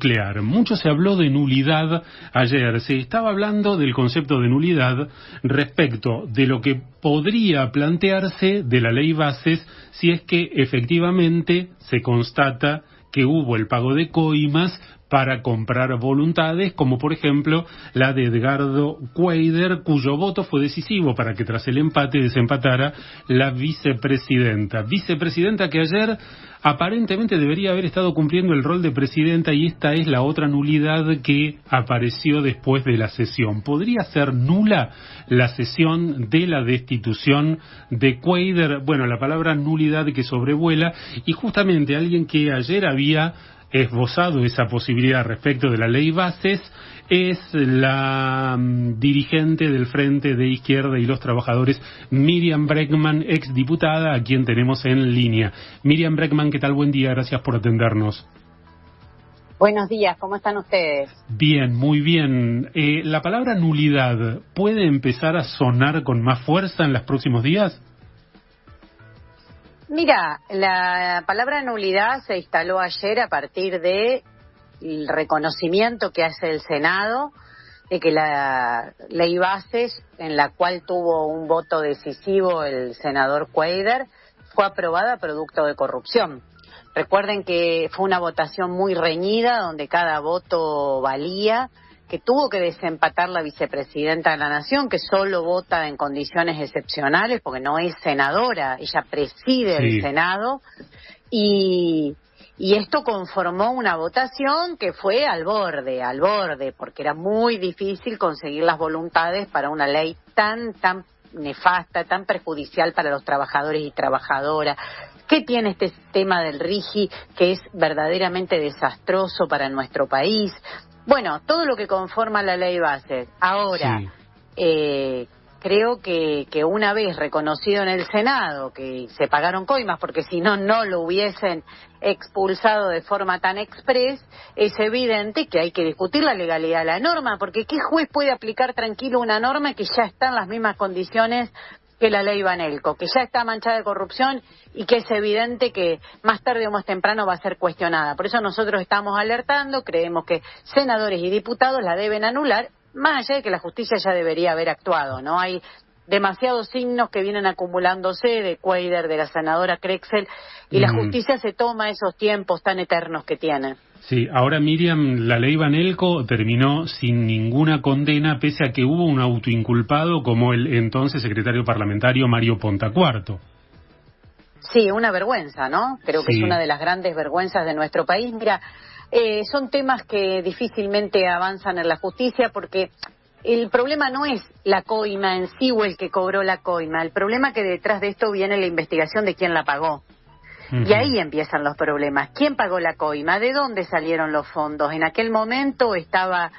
nuclear. Mucho se habló de nulidad ayer. Se estaba hablando del concepto de nulidad respecto de lo que podría plantearse de la ley Bases si es que efectivamente se constata que hubo el pago de coimas para comprar voluntades, como por ejemplo la de Edgardo Cuéllar, cuyo voto fue decisivo para que tras el empate desempatara la vicepresidenta que ayer aparentemente debería haber estado cumpliendo el rol de presidenta, y esta es la otra nulidad que apareció después de la sesión. ¿Podría ser nula la sesión de la destitución de Cuéllar? Bueno, la palabra nulidad que sobrevuela, y justamente alguien que ayer había esbozado esa posibilidad respecto de la ley Bases es la dirigente del Frente de Izquierda y los Trabajadores, Miriam Bregman, exdiputada, a quien tenemos en línea. Miriam Bregman, ¿qué tal? Buen día, gracias por atendernos. Buenos días, ¿cómo están ustedes? Bien, muy bien. ¿La palabra nulidad puede empezar a sonar con más fuerza en los próximos días? Mira, la palabra nulidad se instaló ayer a partir del reconocimiento que hace el Senado de que la ley Bases, en la cual tuvo un voto decisivo el senador Cuéllar, fue aprobada producto de corrupción. Recuerden que fue una votación muy reñida, donde cada voto valía, que tuvo que desempatar la vicepresidenta de la Nación, que solo vota en condiciones excepcionales, porque no es senadora, ella preside el Senado, y esto conformó una votación que fue al borde, porque era muy difícil conseguir las voluntades para una ley tan nefasta, tan perjudicial para los trabajadores y trabajadoras. ¿Qué tiene este tema del RIGI que es verdaderamente desastroso para nuestro país? Bueno, todo lo que conforma la ley Bases. Ahora, creo que una vez reconocido en el Senado que se pagaron coimas, porque si no, no lo hubiesen expulsado de forma tan express, es evidente que hay que discutir la legalidad de la norma, porque ¿qué juez puede aplicar tranquilo una norma que ya está en las mismas condiciones que la ley Banelco, que ya está manchada de corrupción y que es evidente que más tarde o más temprano va a ser cuestionada? Por eso nosotros estamos alertando, creemos que senadores y diputados la deben anular, más allá de que la justicia ya debería haber actuado, ¿no? Hay demasiados signos que vienen acumulándose de Cuéllar, de la senadora Crexel, y la justicia se toma esos tiempos tan eternos que tiene. Sí, ahora Miriam, la ley Banelco terminó sin ninguna condena, pese a que hubo un autoinculpado como el entonces secretario parlamentario Mario Pontacuarto. Sí, una vergüenza, ¿no? Creo que es una de las grandes vergüenzas de nuestro país. Mira, son temas que difícilmente avanzan en la justicia, porque el problema no es la coima en sí o el que cobró la coima. El problema es que detrás de esto viene la investigación de quién la pagó. Y ahí empiezan los problemas. ¿Quién pagó la coima? ¿De dónde salieron los fondos? En aquel momento estaba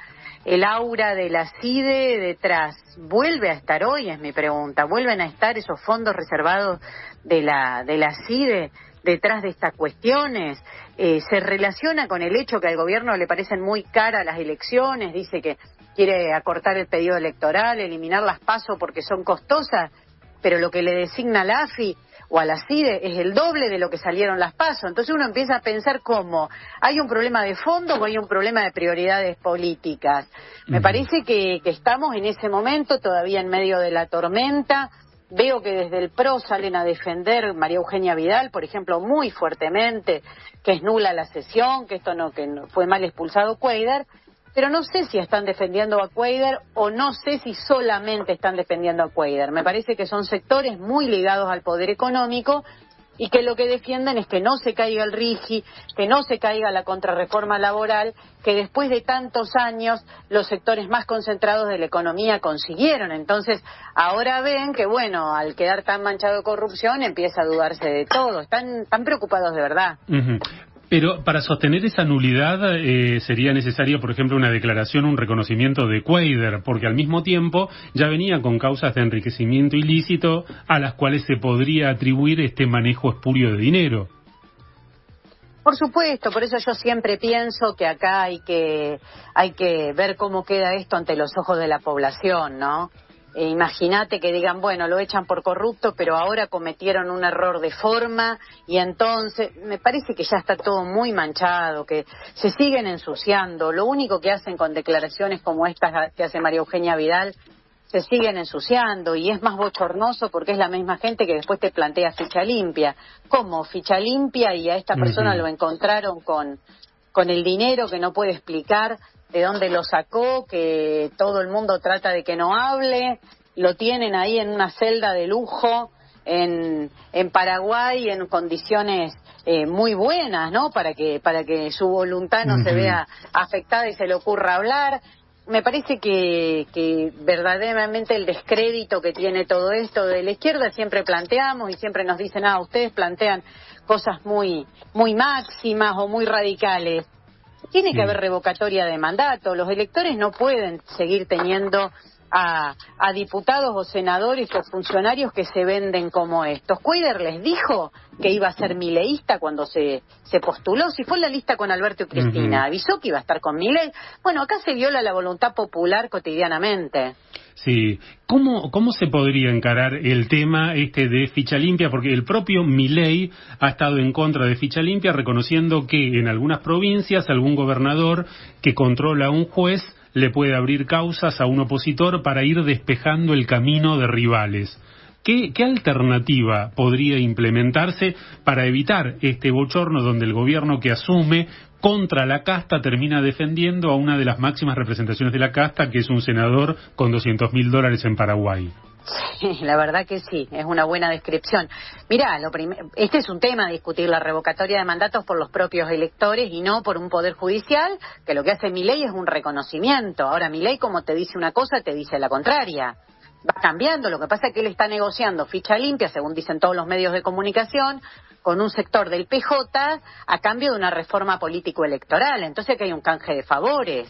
el aura de la CIDE detrás. ¿Vuelve a estar hoy? Es mi pregunta. ¿Vuelven a estar esos fondos reservados de la CIDE detrás de estas cuestiones? Se relaciona con el hecho que al gobierno le parecen muy caras las elecciones, dice que quiere acortar el periodo electoral, eliminar las PASO porque son costosas, pero lo que le designa a la AFI o a la CIDE es el doble de lo que salieron las PASO. Entonces uno empieza a pensar cómo hay un problema de fondo o hay un problema de prioridades políticas. Me parece que estamos en ese momento todavía en medio de la tormenta. Veo que desde el PRO salen a defender María Eugenia Vidal, por ejemplo, muy fuertemente, que es nula la sesión, que no fue mal expulsado Cuéllar, pero no sé si están defendiendo a Cuéllar o no sé si solamente están defendiendo a Cuéllar. Me parece que son sectores muy ligados al poder económico y que lo que defienden es que no se caiga el RIGI, que no se caiga la contrarreforma laboral, que después de tantos años los sectores más concentrados de la economía consiguieron. Entonces, ahora ven que, bueno, al quedar tan manchado de corrupción empieza a dudarse de todo. Están preocupados de verdad. Pero para sostener esa nulidad sería necesaria, por ejemplo, una declaración, un reconocimiento de Cuéllar, porque al mismo tiempo ya venía con causas de enriquecimiento ilícito a las cuales se podría atribuir este manejo espurio de dinero. Por supuesto, por eso yo siempre pienso que acá hay que ver cómo queda esto ante los ojos de la población, ¿no? Imagínate que digan, bueno, lo echan por corrupto, pero ahora cometieron un error de forma y entonces me parece que ya está todo muy manchado, que se siguen ensuciando. Lo único que hacen con declaraciones como estas que hace María Eugenia Vidal, se siguen ensuciando y es más bochornoso porque es la misma gente que después te plantea ficha limpia. ¿Cómo? Ficha limpia y a esta persona lo encontraron con el dinero que no puede explicar de dónde lo sacó, que todo el mundo trata de que no hable, lo tienen ahí en una celda de lujo en Paraguay en condiciones muy buenas, ¿no? Para que su voluntad no se vea afectada y se le ocurra hablar. Me parece que verdaderamente el descrédito que tiene todo esto de la izquierda siempre planteamos y siempre nos dicen, ustedes plantean cosas muy máximas o muy radicales. Tiene que haber revocatoria de mandato. Los electores no pueden seguir teniendo a diputados o senadores o funcionarios que se venden como estos. Cuéllar les dijo que iba a ser mileísta cuando se postuló. Si fue en la lista con Alberto y Cristina, avisó que iba a estar con Milei. Bueno, acá se viola la voluntad popular cotidianamente. Sí. ¿Cómo se podría encarar el tema de ficha limpia? Porque el propio Milei ha estado en contra de ficha limpia, reconociendo que en algunas provincias algún gobernador que controla a un juez le puede abrir causas a un opositor para ir despejando el camino de rivales. ¿Qué alternativa podría implementarse para evitar este bochorno donde el gobierno que asume contra la casta termina defendiendo a una de las máximas representaciones de la casta, que es un senador con $200.000 en Paraguay? Sí, la verdad que sí, es una buena descripción. Mirá, este es un tema, discutir la revocatoria de mandatos por los propios electores y no por un poder judicial, que lo que hace Milei es un reconocimiento. Ahora Milei, como te dice una cosa, te dice la contraria. Va cambiando, lo que pasa es que él está negociando ficha limpia, según dicen todos los medios de comunicación, con un sector del PJ a cambio de una reforma político-electoral. Entonces aquí hay un canje de favores.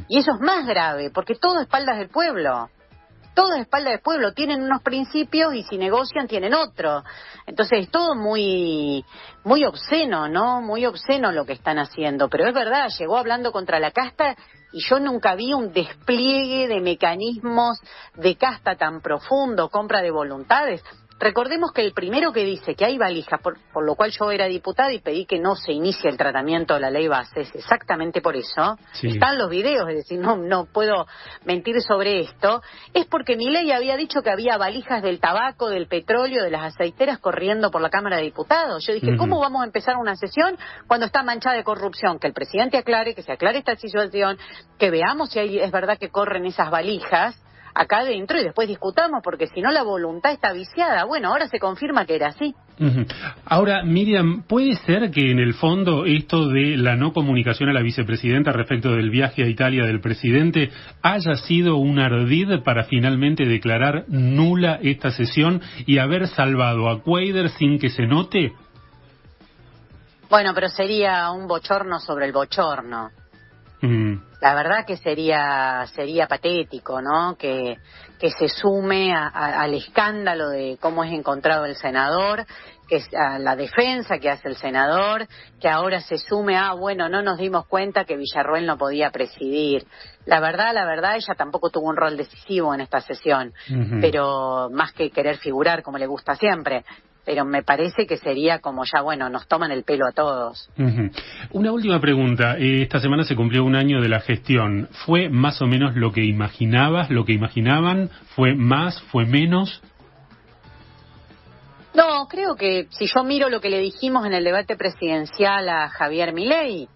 Y eso es más grave, porque todo es espaldas del pueblo. Todo es espalda del pueblo, tienen unos principios y si negocian tienen otro. Entonces es todo muy obsceno, ¿no? Muy obsceno lo que están haciendo. Pero es verdad, llegó hablando contra la casta y yo nunca vi un despliegue de mecanismos de casta tan profundo, compra de voluntades. Recordemos que el primero que dice que hay valijas, por lo cual yo era diputada y pedí que no se inicie el tratamiento de la ley base, es exactamente por eso. Sí. Están los videos, es decir, no puedo mentir sobre esto. Es porque Milei había dicho que había valijas del tabaco, del petróleo, de las aceiteras corriendo por la Cámara de Diputados. Yo dije, ¿cómo vamos a empezar una sesión cuando está manchada de corrupción? Que el presidente aclare, que se aclare esta situación, que veamos si es verdad que corren esas valijas acá adentro y después discutamos, porque si no la voluntad está viciada. Bueno, ahora se confirma que era así. Ahora, Miriam, ¿puede ser que en el fondo esto de la no comunicación a la vicepresidenta respecto del viaje a Italia del presidente haya sido un ardid para finalmente declarar nula esta sesión y haber salvado a Cuéllar sin que se note? Bueno, pero sería un bochorno sobre el bochorno. La verdad que sería patético, ¿no? Que se sume al escándalo de cómo es encontrado el senador, que es a la defensa que hace el senador, que ahora se sume bueno, no nos dimos cuenta que Villarroel no podía presidir. La verdad, ella tampoco tuvo un rol decisivo en esta sesión, pero más que querer figurar como le gusta siempre. Pero me parece que sería como ya, bueno, nos toman el pelo a todos. Una última pregunta. Esta semana se cumplió un año de la gestión. ¿Fue más o menos lo que imaginabas, lo que imaginaban? ¿Fue más, fue menos? No, creo que si yo miro lo que le dijimos en el debate presidencial a Javier Milei,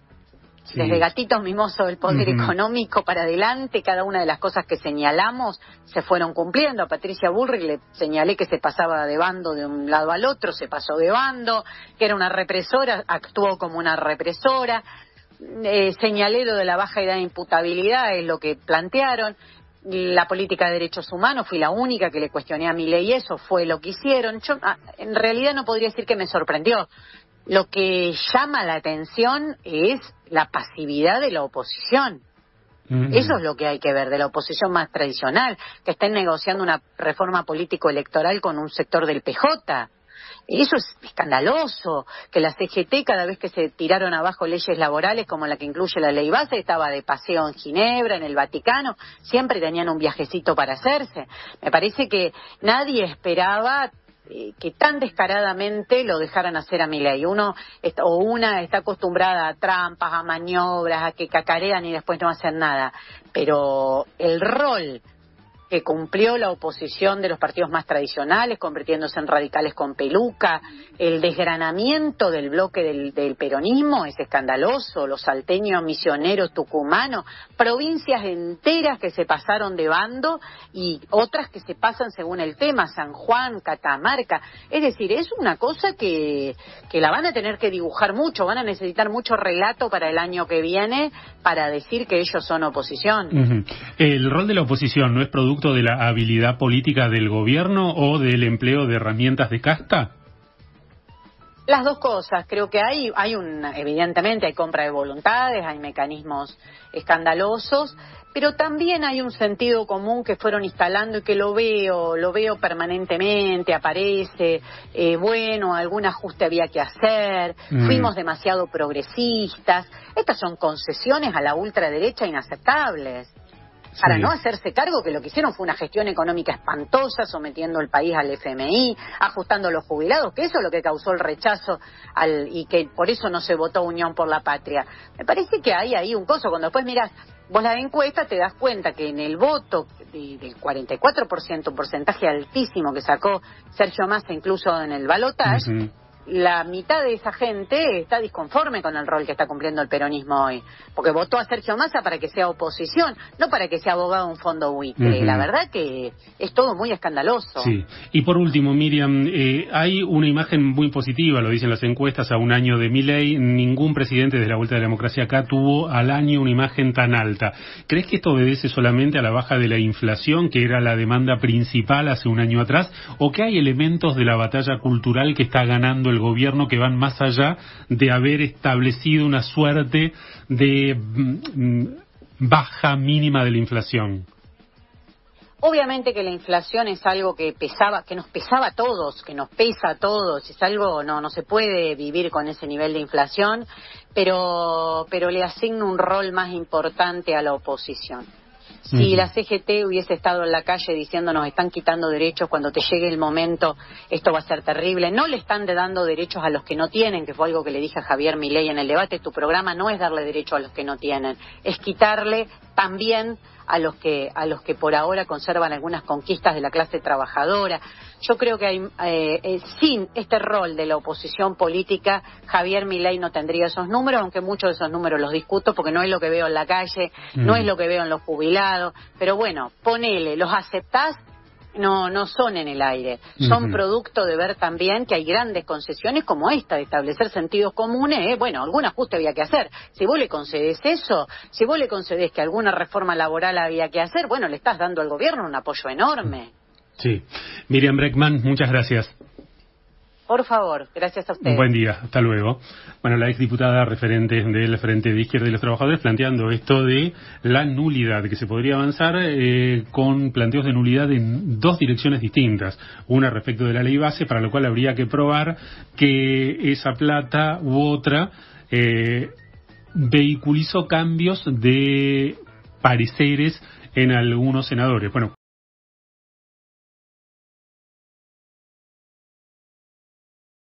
desde gatitos mimosos del poder económico para adelante, cada una de las cosas que señalamos se fueron cumpliendo. A Patricia Bullrich le señalé que se pasaba de bando de un lado al otro, se pasó de bando, que era una represora, actuó como una represora. Señalé lo de la baja edad de imputabilidad, es lo que plantearon. La política de derechos humanos, fui la única que le cuestioné a Milei, eso fue lo que hicieron. Yo en realidad no podría decir que me sorprendió. Lo que llama la atención es la pasividad de la oposición. Eso es lo que hay que ver, de la oposición más tradicional, que estén negociando una reforma político-electoral con un sector del PJ. Eso es escandaloso, que la CGT cada vez que se tiraron abajo leyes laborales como la que incluye la ley base, estaba de paseo en Ginebra, en el Vaticano, siempre tenían un viajecito para hacerse. Me parece que nadie esperaba que tan descaradamente lo dejaran hacer a Milei. Una está acostumbrada a trampas, a maniobras, a que cacarean y después no hacen nada, pero el rol que cumplió la oposición de los partidos más tradicionales, convirtiéndose en radicales con peluca, el desgranamiento del bloque del peronismo es escandaloso, los salteños, misioneros, tucumanos, provincias enteras que se pasaron de bando y otras que se pasan según el tema, San Juan, Catamarca, es decir, es una cosa que la van a tener que dibujar mucho, van a necesitar mucho relato para el año que viene para decir que ellos son oposición. Uh-huh. ¿El rol de la oposición no es producto de la habilidad política del gobierno o del empleo de herramientas de casta? Las dos cosas. Creo que evidentemente hay compra de voluntades, hay mecanismos escandalosos, pero también hay un sentido común que fueron instalando y que lo veo permanentemente, aparece, algún ajuste había que hacer, fuimos demasiado progresistas. Estas son concesiones a la ultraderecha inaceptables. Para no hacerse cargo que lo que hicieron fue una gestión económica espantosa, sometiendo el país al FMI, ajustando a los jubilados, que eso es lo que causó el rechazo y que por eso no se votó Unión por la Patria. Me parece que hay ahí un coso, cuando después mirás vos la encuesta te das cuenta que en el voto del 44%, un porcentaje altísimo que sacó Sergio Massa incluso en el balotaje, la mitad de esa gente está disconforme con el rol que está cumpliendo el peronismo hoy, porque votó a Sergio Massa para que sea oposición, no para que sea abogado de un fondo buitre. La verdad que es todo muy escandaloso. Sí. Y por último, Miriam, hay una imagen muy positiva, lo dicen las encuestas, a un año de Milei. Ningún presidente desde la Vuelta de la Democracia acá tuvo al año una imagen tan alta. ¿Crees que esto obedece solamente a la baja de la inflación, que era la demanda principal hace un año atrás, o que hay elementos de la batalla cultural que está ganando el gobierno que van más allá de haber establecido una suerte de baja mínima de la inflación? Obviamente que la inflación es algo que nos pesaba a todos, que nos pesa a todos, es algo, no se puede vivir con ese nivel de inflación, pero le asigna un rol más importante a la oposición. Si la CGT hubiese estado en la calle diciendo nos están quitando derechos, cuando te llegue el momento esto va a ser terrible, no le están dando derechos a los que no tienen, que fue algo que le dije a Javier Milei en el debate, tu programa no es darle derecho a los que no tienen, es quitarle también a los que por ahora conservan algunas conquistas de la clase trabajadora. Yo creo que sin este rol de la oposición política, Javier Milei no tendría esos números, aunque muchos de esos números los discuto porque no es lo que veo en la calle, no es lo que veo en los jubilados, pero bueno, ponele, los aceptás, no son en el aire, son producto de ver también que hay grandes concesiones como esta, de establecer sentidos comunes, algún ajuste había que hacer. Si vos le concedés eso, si vos le concedés que alguna reforma laboral había que hacer, le estás dando al gobierno un apoyo enorme. Sí. Miriam Bregman, muchas gracias. Por favor, gracias a usted. Buen día, hasta luego. Bueno, la exdiputada referente del Frente de Izquierda y los Trabajadores planteando esto de la nulidad, que se podría avanzar con planteos de nulidad en dos direcciones distintas. Una respecto de la ley base, para lo cual habría que probar que esa plata u otra vehiculizó cambios de pareceres en algunos senadores. Bueno,